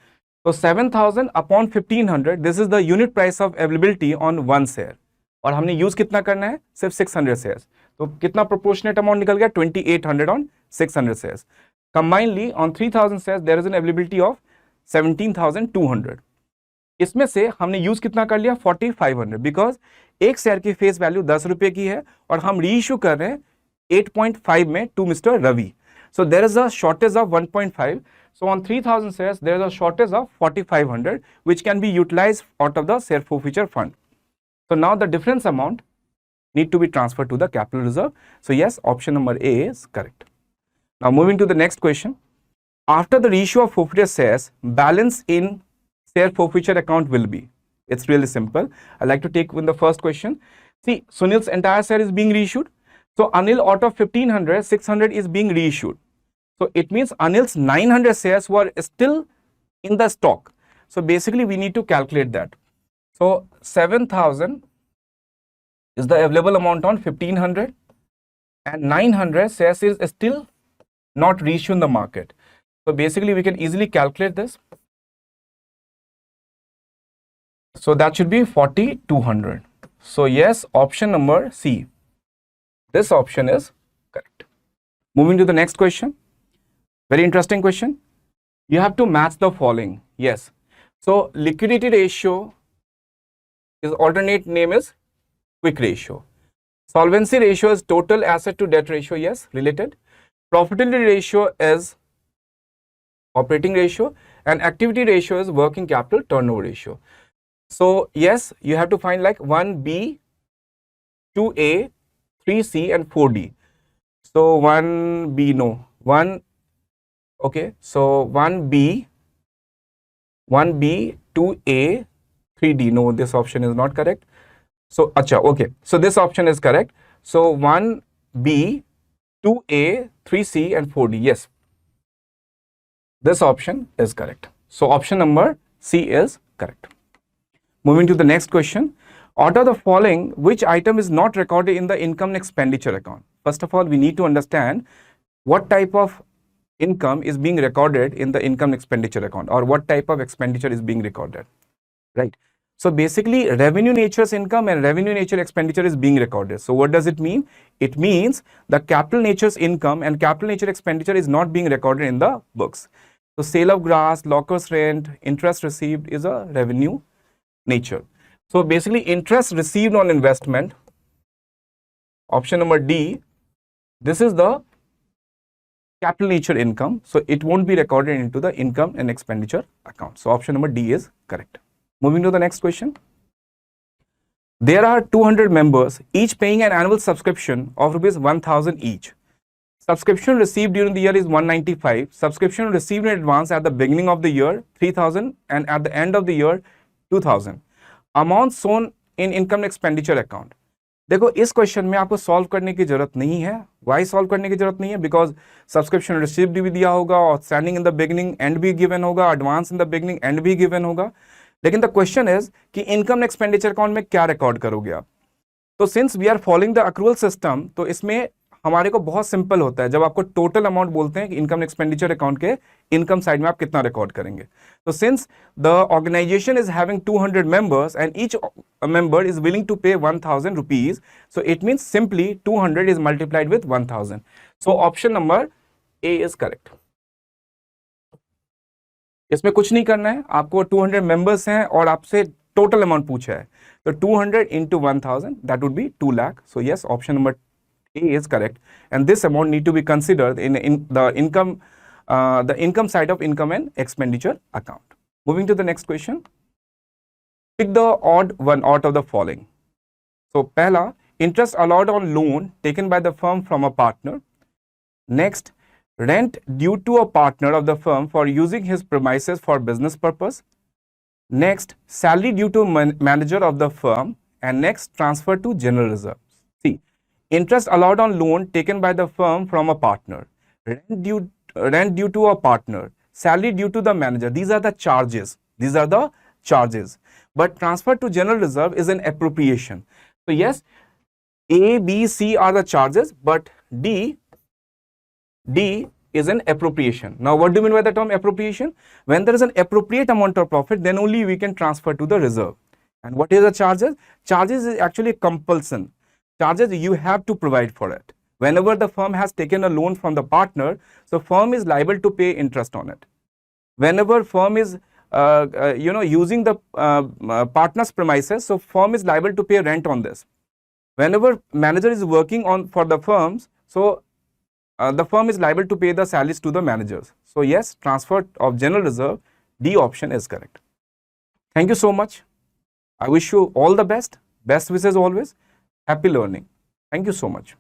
A: So 7,000 upon 1500, this is the unit price of availability on one share. और हमने यूज कितना करना है? सिर्फ 600 shares. तो कितना proportionate amount निकल गया? 2800 on 600 shares. Combinedly on 3000 shares there is an availability of 17,200. इसमें से हमने यूज कितना कर लिया? 4,500, बिकॉज एक शेयर की फेस वैल्यू 10 रुपए की है और हम रीइश्यू कर रहे हैं 8.5 में to mister Ravi. So there is a shortage of 1.5. So on 3,000 shares, there is a shortage of 4,500, which can be utilized out of the share forfeiture fund. So now the difference amount need to be transferred to the capital reserve. So yes, option number A is correct. Now moving to the next question. After the reissue of forfeited shares, balance in share forfeiture account will be. It's really simple. I like to take with the first question. See, Sunil's entire share is being reissued. So Anil, out of 1500, 600 is being reissued. So it means Anil's 900 shares were still in the stock. So basically we need to calculate that. So 7,000 is the available amount on 1500 and 900 shares is still not reissued in the market. So basically we can easily calculate this. So that should be 4,200. So yes, option number C. This option is correct. Moving to the next question. Very interesting question. You have to match the following. Yes. So liquidity ratio, is alternate name is quick ratio. Solvency ratio is total asset to debt ratio. Yes, related. Profitability ratio is operating ratio and activity ratio is working capital turnover ratio. So yes, you have to find like 1B, 2A, 3C and 4D. So 1B, no, 1, okay, so 1B, 2A, 3D, no, this option is not correct. So, acha, okay, so this option is correct. So 1B, 2A, 3C and 4D, yes, this option is correct. So option number C is correct. Moving to the next question. Out of the following, which item is not recorded in the income and expenditure account? First of all, we need to understand what type of income is being recorded in the income and expenditure account, or what type of expenditure is being recorded, right? So basically, revenue nature's income and revenue nature expenditure is being recorded. So what does it mean? It means the capital nature's income and capital nature expenditure is not being recorded in the books. So sale of grass, locker's rent, interest received is a revenue nature. So basically interest received on investment, option number D, this is the capital nature income. So it won't be recorded into the income and expenditure account. So option number D is correct. Moving to the next question. There are 200 members, each paying an annual subscription of rupees 1,000 each. Subscription received during the year is 195. Subscription received in advance at the beginning of the year 3,000 and at the end of the year 2,000. Amounts shown in income expenditure account. देखो इस question में आपको solve करने की जरूरत नहीं है। Y solve करने की जरूरत नहीं है? बिकॉज सब्सक्रिप्शन रिसीव्ड भी दिया होगा, outstanding in the beginning and भी गिवन होगा, advance in the beginning and भी गिवन होगा। लेकिन द क्वेश्चन इज कि इनकम एक्सपेंडिचर अकाउंट में क्या रिकॉर्ड करोगे आप। तो since we are following the accrual system, तो इसमें हमारे को बहुत सिंपल होता है, जब आपको टोटल अमाउंट बोलते हैं कि इनकम एक्सपेंडिचर अकाउंट के इनकम साइड में आप कितना रिकॉर्ड करेंगे। तो since the organization is having 200 members and each member is willing to pay 1000 rupees, so it means simply 200 is multiplied with 1000. So option number A is correct. इसमें कुछ नहीं करना है आपको, 200 मेंबर्स हैं और आपसे टोटल अमाउंट पूछा है, तो 200 into 1000 that would be 2 lakh. So yes, option number A is correct, and this amount need to be considered in the income side of income and expenditure account. Moving to the next question. Pick the odd one out of the following. So पहला, interest allowed on loan taken by the firm from a partner. Next, rent due to a partner of the firm for using his premises for business purpose. Next, salary due to manager of the firm. And next, transfer to general reserves. See, interest allowed on loan taken by the firm from a partner, rent due to a partner, salary due to the manager. These are the charges. These are the charges. But transfer to general reserve is an appropriation. So yes, A, B, C are the charges, but D is an appropriation. Now what do you mean by the term appropriation? When there is an appropriate amount of profit, then only we can transfer to the reserve. And what is the charges? Charges is actually compulsion. Charges you have to provide for it. Whenever the firm has taken a loan from the partner, so firm is liable to pay interest on it. Whenever firm is using the partner's premises, so firm is liable to pay rent on this. Whenever manager is working on for the firms, so the firm is liable to pay the salaries to the managers. So yes, transfer of general reserve, D option is correct. Thank you so much. I wish you all the best. Best wishes always. Happy learning. Thank you so much.